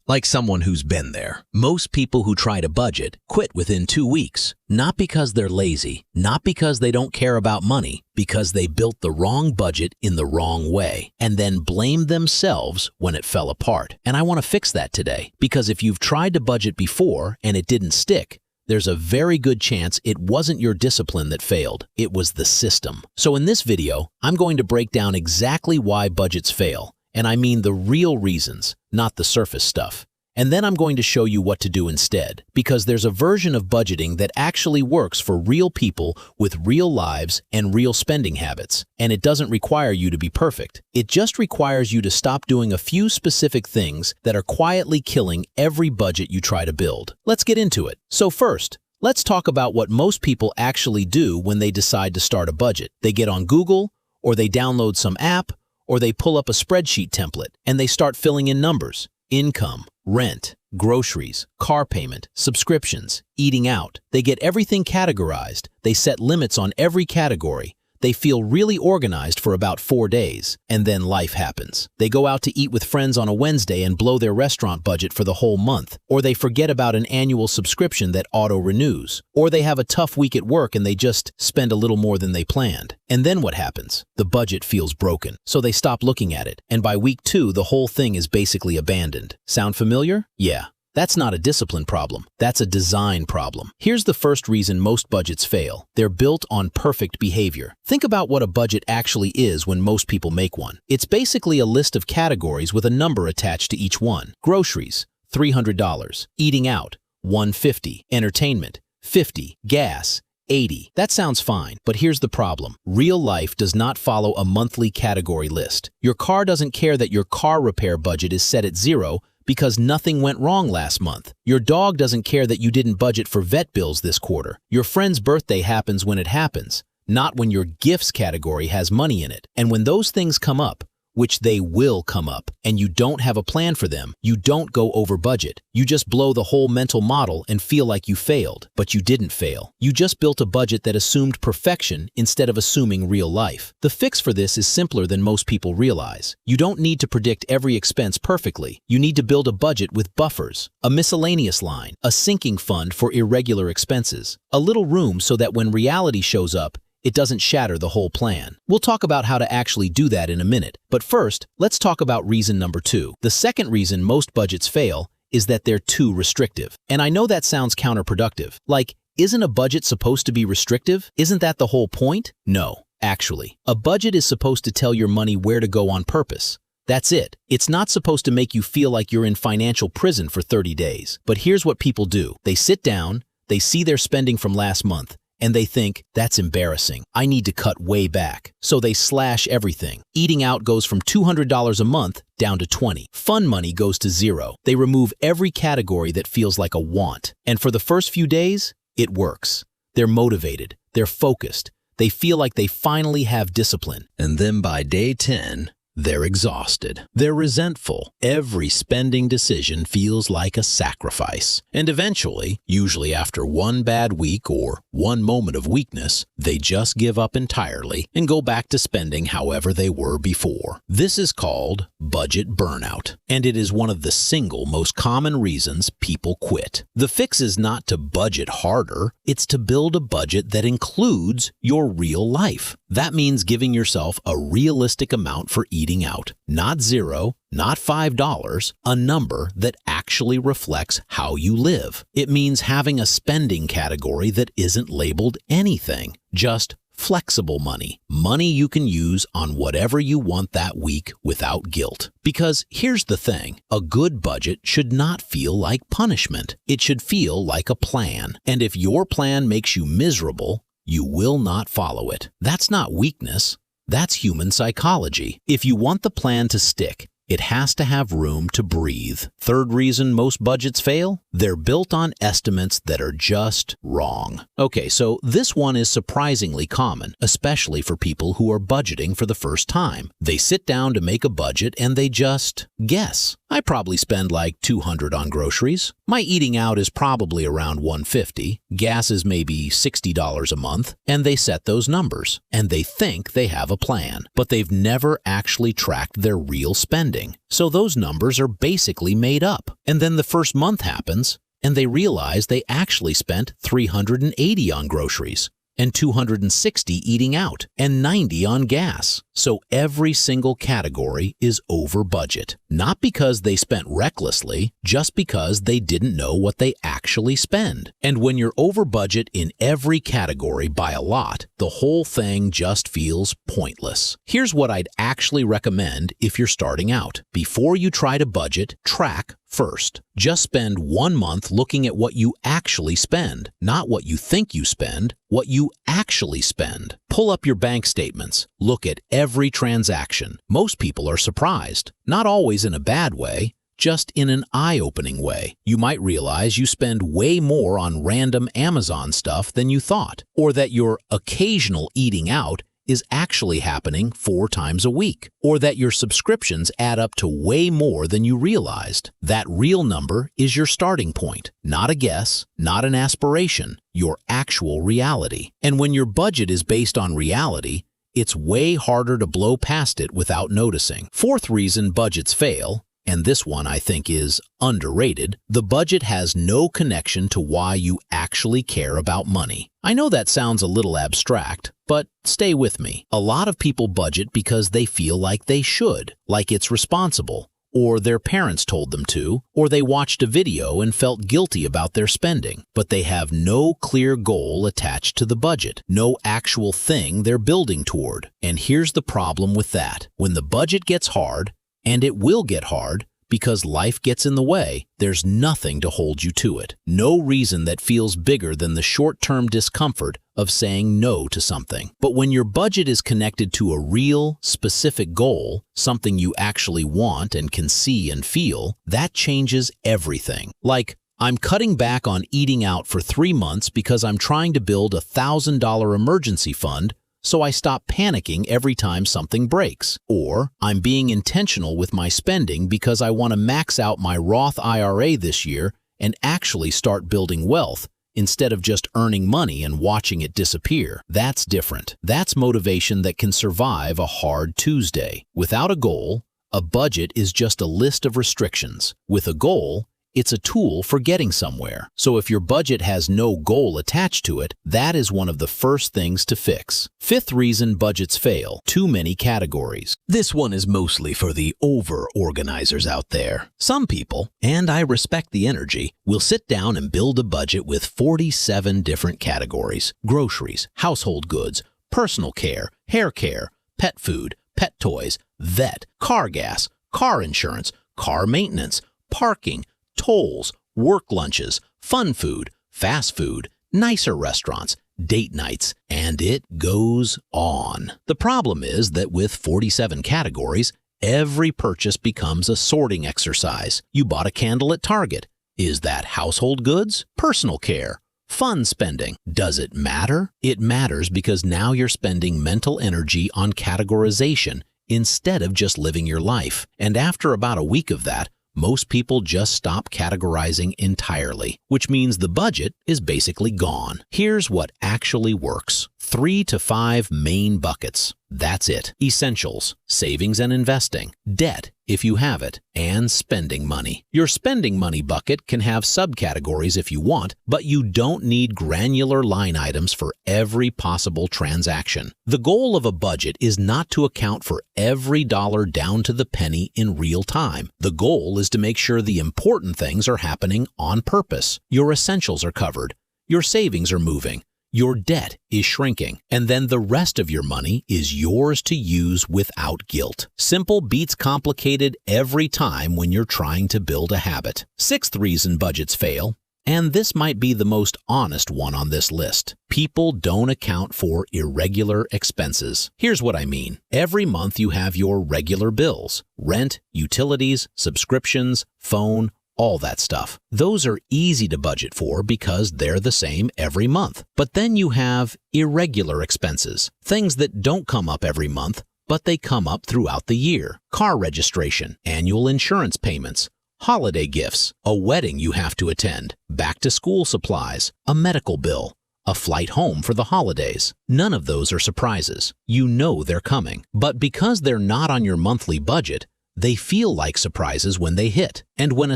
Like someone who's been there. Most people who try to budget quit within 2 weeks. Not because they're lazy, not because they don't care about money, because they built the wrong budget in the wrong way and then blamed themselves when it fell apart. And I want to fix that today, because if you've tried to budget before and it didn't stick, there's a very good chance it wasn't your discipline that failed, it was the system. So in this video, I'm going to break down exactly why budgets fail, and I mean the real reasons, not the surface stuff. And then I'm going to show you what to do instead, because there's a version of budgeting that actually works for real people with real lives and real spending habits. And it doesn't require you to be perfect. It just requires you to stop doing a few specific things that are quietly killing every budget you try to build. Let's get into it. So first, let's talk about what most people actually do when they decide to start a budget. They get on Google, or they download some app, or they pull up a spreadsheet template, and they start filling in numbers. Income, rent, groceries, car payment, subscriptions, eating out. They get everything categorized. They set limits on every category. They feel really organized for about 4 days, and then life happens. They go out to eat with friends on a Wednesday and blow their restaurant budget for the whole month, or they forget about an annual subscription that auto-renews, or they have a tough week at work and they just spend a little more than they planned. And then what happens? The budget feels broken, so they stop looking at it, and by week 2, the whole thing is basically abandoned. Sound familiar? Yeah. That's not a discipline problem. That's a design problem. Here's the first reason most budgets fail. They're built on perfect behavior. Think about what a budget actually is when most people make one. It's basically a list of categories with a number attached to each one. Groceries, $300. Eating out, $150. Entertainment, $50. Gas, $80. That sounds fine, but here's the problem. Real life does not follow a monthly category list. Your car doesn't care that your car repair budget is set at 0 because nothing went wrong last month. Your dog doesn't care that you didn't budget for vet bills this quarter. Your friend's birthday happens when it happens, not when your gifts category has money in it. And when those things come up, which they will come up, and you don't have a plan for them, you don't go over budget. You just blow the whole mental model and feel like you failed, but you didn't fail. You just built a budget that assumed perfection instead of assuming real life. The fix for this is simpler than most people realize. You don't need to predict every expense perfectly. You need to build a budget with buffers, a miscellaneous line, a sinking fund for irregular expenses, a little room so that when reality shows up, it doesn't shatter the whole plan. We'll talk about how to actually do that in a minute. But first, let's talk about reason number 2. The second reason most budgets fail is that they're too restrictive. And I know that sounds counterproductive. Like, isn't a budget supposed to be restrictive? Isn't that the whole point? No, actually. A budget is supposed to tell your money where to go on purpose. That's it. It's not supposed to make you feel like you're in financial prison for 30 days. But here's what people do. They sit down, they see their spending from last month, and they think, that's embarrassing. I need to cut way back. So they slash everything. Eating out goes from $200 a month down to $20. Fun money goes to 0. They remove every category that feels like a want. And for the first few days, it works. They're motivated. They're focused. They feel like they finally have discipline. And then by day 10, they're exhausted. They're resentful. Every spending decision feels like a sacrifice. And eventually, usually after one bad week or one moment of weakness, they just give up entirely and go back to spending however they were before. This is called budget burnout, and it is one of the single most common reasons people quit. The fix is not to budget harder, it's to build a budget that includes your real life. That means giving yourself a realistic amount for eating out. Not 0, not $5, a number that actually reflects how you live. It means having a spending category that isn't labeled anything, just flexible money. Money you can use on whatever you want that week without guilt. Because here's the thing, a good budget should not feel like punishment. It should feel like a plan. And if your plan makes you miserable, you will not follow it. That's not weakness. That's human psychology. If you want the plan to stick, it has to have room to breathe. Third reason most budgets fail? They're built on estimates that are just wrong. Okay, so this one is surprisingly common, especially for people who are budgeting for the first time. They sit down to make a budget and they just guess. I probably spend like $200 on groceries. My eating out is probably around $150. Gas is maybe $60 a month. And they set those numbers. And they think they have a plan. But they've never actually tracked their real spending. spending. So those numbers are basically made up. And then the first month happens, and they realize they actually spent $380 on groceries, and $260 eating out, and $90 on gas. So every single category is over budget. Not because they spent recklessly, just because they didn't know what they actually spend. And when you're over budget in every category by a lot, the whole thing just feels pointless. Here's what I'd actually recommend if you're starting out. Before you try to budget, track first. Just spend 1 month looking at what you actually spend, not what you think you spend, what you actually spend. Pull up your bank statements. Look at every transaction. Most people are surprised, not always in a bad way, just in an eye-opening way. You might realize you spend way more on random Amazon stuff than you thought, or that your occasional eating out is actually happening 4 times a week, or that your subscriptions add up to way more than you realized. That real number is your starting point, not a guess, not an aspiration, your actual reality. And when your budget is based on reality, it's way harder to blow past it without noticing. Fourth reason budgets fail, and this one I think is underrated, the budget has no connection to why you actually care about money. I know that sounds a little abstract, but stay with me. A lot of people budget because they feel like they should, like it's responsible, or their parents told them to, or they watched a video and felt guilty about their spending. But they have no clear goal attached to the budget, no actual thing they're building toward. And here's the problem with that. When the budget gets hard, and it will get hard, because life gets in the way, there's nothing to hold you to it. No reason that feels bigger than the short-term discomfort of saying no to something. But when your budget is connected to a real, specific goal, something you actually want and can see and feel, that changes everything. Like, I'm cutting back on eating out for 3 months because I'm trying to build a $1,000 emergency fund so I stop panicking every time something breaks. Or, I'm being intentional with my spending because I want to max out my Roth IRA this year and actually start building wealth instead of just earning money and watching it disappear. That's different. That's motivation that can survive a hard Tuesday. Without a goal, a budget is just a list of restrictions. With a goal, it's a tool for getting somewhere. So if your budget has no goal attached to it, that is one of the first things to fix. Fifth reason budgets fail: too many categories. This one is mostly for the over-organizers out there. Some people, and I respect the energy, will sit down and build a budget with 47 different categories: groceries, household goods, personal care, hair care, pet food, pet toys, vet, car gas, car insurance, car maintenance, parking, tolls, work lunches, fun food, fast food, nicer restaurants, date nights, and it goes on. The problem is that with 47 categories, every purchase becomes a sorting exercise. You bought a candle at Target. Is that household goods? Personal care? Fun spending? Does it matter? It matters because now you're spending mental energy on categorization instead of just living your life. And after about a week of that, most people just stop categorizing entirely, which means the budget is basically gone. Here's what actually works. 3 to 5 main buckets. That's it. Essentials, savings and investing, debt if you have it, and spending money. Your spending money bucket can have subcategories if you want, but you don't need granular line items for every possible transaction. The goal of a budget is not to account for every dollar down to the penny in real time. The goal is to make sure the important things are happening on purpose. Your essentials are covered. Your savings are moving. Your debt is shrinking, and then the rest of your money is yours to use without guilt. Simple beats complicated every time when you're trying to build a habit. Sixth reason budgets fail, and this might be the most honest one on this list: people don't account for irregular expenses. Here's what I mean. Every month you have your regular bills: rent, utilities, subscriptions, phone, all that stuff. Those are easy to budget for because they're the same every month. But then you have irregular expenses, things that don't come up every month, but they come up throughout the year: car registration, annual insurance payments, holiday gifts, a wedding you have to attend, back-to-school supplies, a medical bill, a flight home for the holidays. None of those are surprises. You know they're coming. But because they're not on your monthly budget, They feel like surprises when they hit. And when a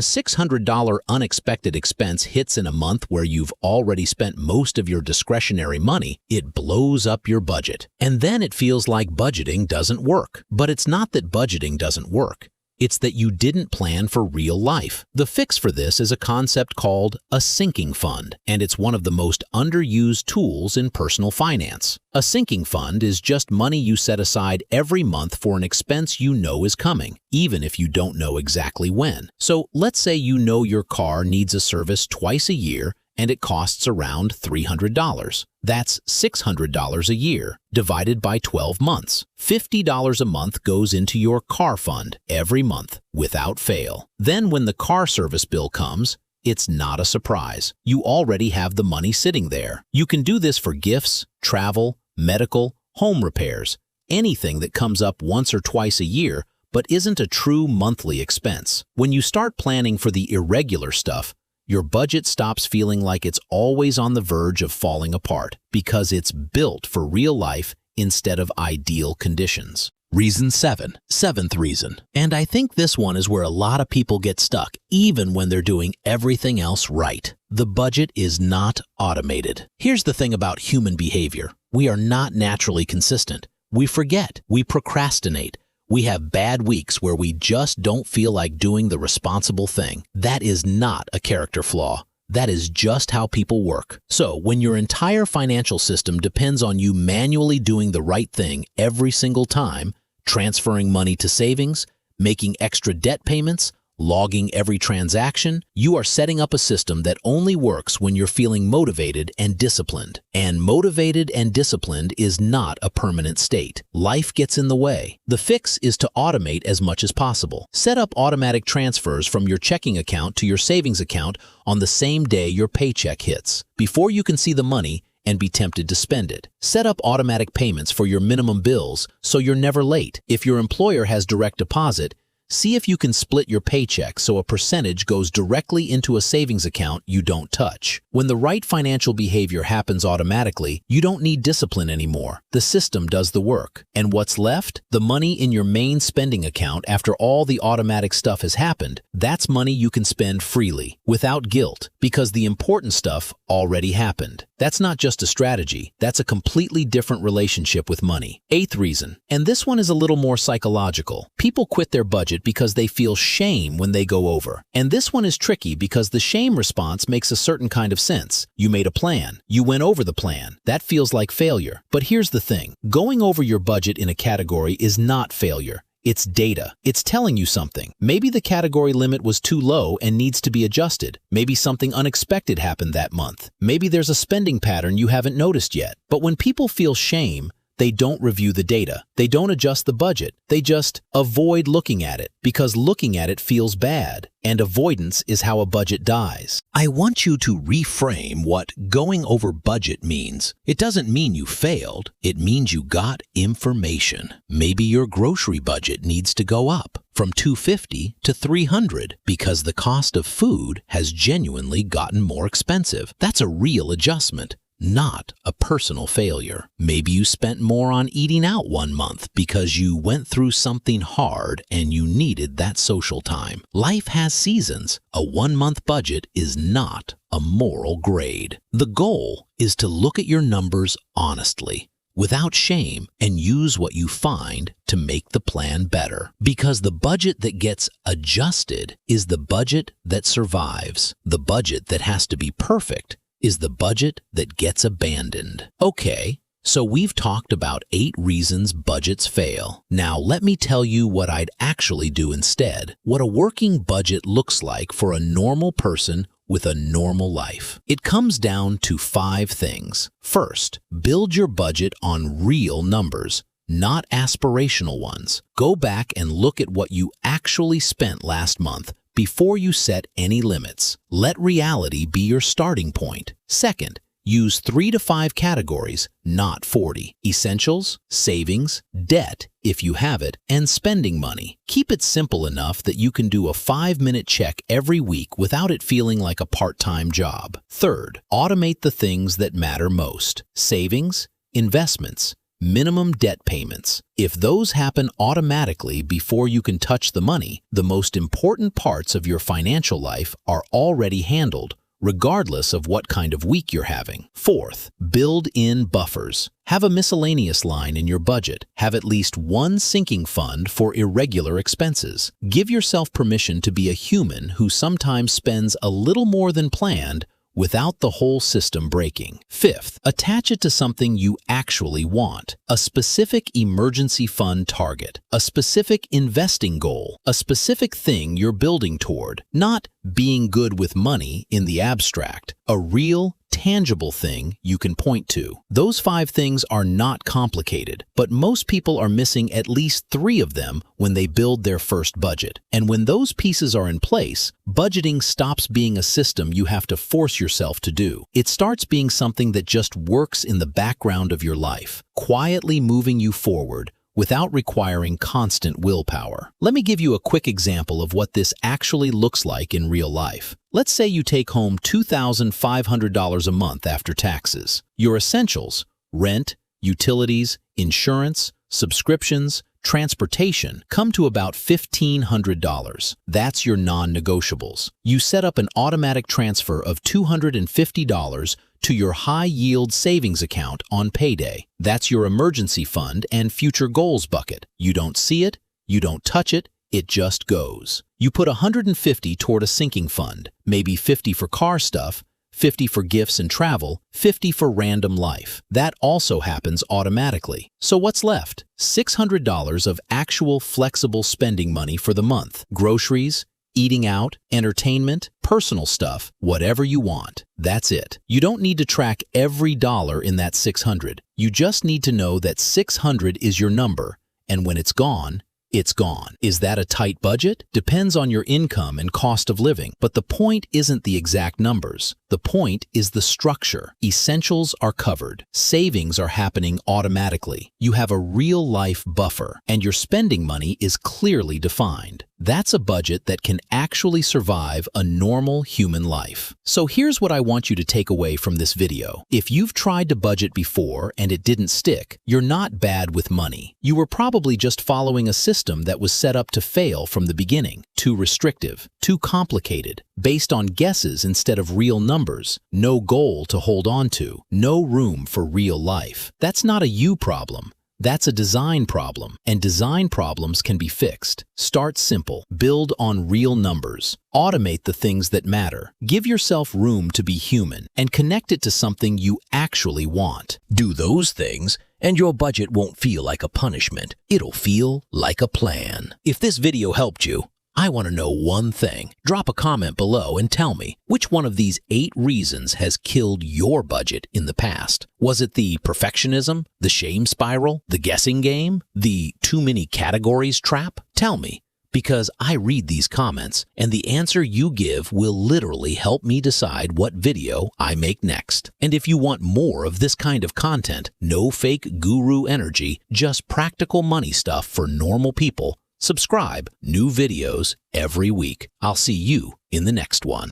$600 unexpected expense hits in a month where you've already spent most of your discretionary money, it blows up your budget. And then it feels like budgeting doesn't work. But it's not that budgeting doesn't work. It's that you didn't plan for real life. The fix for this is a concept called a sinking fund, and it's one of the most underused tools in personal finance. A sinking fund is just money you set aside every month for an expense you know is coming, even if you don't know exactly when. So let's say you know your car needs a service twice a year and it costs around $300. That's $600 a year, divided by 12 months. $50 a month goes into your car fund every month, without fail. Then when the car service bill comes, it's not a surprise. You already have the money sitting there. You can do this for gifts, travel, medical, home repairs, anything that comes up once or twice a year, but isn't a true monthly expense. When you start planning for the irregular stuff, your budget stops feeling like it's always on the verge of falling apart because it's built for real life instead of ideal conditions. Reason 7. Seventh reason. And I think this one is where a lot of people get stuck, even when they're doing everything else right. The budget is not automated. Here's the thing about human behavior. We are not naturally consistent. We forget. We procrastinate. We have bad weeks where we just don't feel like doing the responsible thing. That is not a character flaw. That is just how people work. So when your entire financial system depends on you manually doing the right thing every single time, transferring money to savings, making extra debt payments, logging every transaction, you are setting up a system that only works when you're feeling motivated and disciplined. And motivated and disciplined is not a permanent state. Life gets in the way. The fix is to automate as much as possible. Set up automatic transfers from your checking account to your savings account on the same day your paycheck hits, before you can see the money and be tempted to spend it. Set up automatic payments for your minimum bills so you're never late. If your employer has direct deposit, see if you can split your paycheck so a percentage goes directly into a savings account you don't touch. When the right financial behavior happens automatically, you don't need discipline anymore. The system does the work. And what's left? The money in your main spending account after all the automatic stuff has happened. That's money you can spend freely, without guilt, because the important stuff already happened. That's not just a strategy. That's a completely different relationship with money. Eighth reason, and this one is a little more psychological. People quit their budget because they feel shame when they go over. And this one is tricky because the shame response makes a certain kind of sense. You made a plan. You went over the plan. That feels like failure. But here's the thing. Going over your budget in a category is not failure. It's data. It's telling you something. Maybe the category limit was too low and needs to be adjusted. Maybe something unexpected happened that month. Maybe there's a spending pattern you haven't noticed yet. But when people feel shame, they don't review the data. They don't adjust the budget. They just avoid looking at it because looking at it feels bad. And avoidance is how a budget dies. I want you to reframe what going over budget means. It doesn't mean you failed. It means you got information. Maybe your grocery budget needs to go up from $250 to $300 because the cost of food has genuinely gotten more expensive. That's a real adjustment, not a personal failure. Maybe you spent more on eating out one month because you went through something hard and you needed that social time. Life has seasons. A 1-month budget is not a moral grade. The goal is to look at your numbers honestly, without shame, and use what you find to make the plan better. Because the budget that gets adjusted is the budget that survives. The budget that has to be perfect is the budget that gets abandoned. Okay, so we've talked about 8 reasons budgets fail. Now let me tell you what I'd actually do instead. What a working budget looks like for a normal person with a normal life. It comes down to 5 things. First, build your budget on real numbers, not aspirational ones. Go back and look at what you actually spent last month before you set any limits. Let reality be your starting point. Second, use 3 to 5 categories, not 40. Essentials, savings, debt, if you have it, and spending money. Keep it simple enough that you can do a 5-minute check every week without it feeling like a part-time job. Third, automate the things that matter most. Savings, investments, Minimum debt payments. If those happen automatically before you can touch the money, the most important parts of your financial life are already handled, regardless of what kind of week you're having. Fourth, build in buffers. Have a miscellaneous line in your budget. Have at least one sinking fund for irregular expenses. Give yourself permission to be a human who sometimes spends a little more than planned without the whole system breaking. Fifth, attach it to something you actually want. A specific emergency fund target, a specific investing goal, a specific thing you're building toward, not being good with money in the abstract, a real, tangible thing you can point to. Those 5 things are not complicated, but most people are missing at least 3 of them when they build their first budget. And when those pieces are in place, budgeting stops being a system you have to force yourself to do. It starts being something that just works in the background of your life, quietly moving you forward without requiring constant willpower. Let me give you a quick example of what this actually looks like in real life. Let's say you take home $2,500 a month after taxes. Your essentials, rent, utilities, insurance, subscriptions, transportation, come to about $1,500. That's your non-negotiables. You set up an automatic transfer of $250 to your high-yield savings account on payday. That's your emergency fund and future goals bucket. You don't see it, you don't touch it, it just goes. You put $150 toward a sinking fund, maybe $50 for car stuff, $50 for gifts and travel, $50 for random life. That also happens automatically. So what's left? $600 of actual flexible spending money for the month. Groceries, eating out, entertainment, personal stuff, whatever you want. That's it. You don't need to track every dollar in that $600. You just need to know that $600 is your number, and when it's gone, it's gone. Is that a tight budget? Depends on your income and cost of living. But the point isn't the exact numbers. The point is the structure. Essentials are covered. Savings are happening automatically. You have a real-life buffer, and your spending money is clearly defined. That's a budget that can actually survive a normal human life. So here's what I want you to take away from this video. If you've tried to budget before and it didn't stick, you're not bad with money. You were probably just following a system that was set up to fail from the beginning. Too restrictive, too complicated, based on guesses instead of real numbers, no goal to hold on to, no room for real life. That's not a you problem. That's a design problem, and design problems can be fixed. Start simple, build on real numbers, automate the things that matter, give yourself room to be human, and connect it to something you actually want. Do those things, and your budget won't feel like a punishment. It'll feel like a plan. If this video helped you, I want to know one thing. Drop a comment below and tell me which one of these 8 reasons has killed your budget in the past. Was it the perfectionism, the shame spiral, the guessing game, the too many categories trap? Tell me, because I read these comments and the answer you give will literally help me decide what video I make next. And if you want more of this kind of content, no fake guru energy, just practical money stuff for normal people, subscribe. New videos every week. I'll see you in the next one.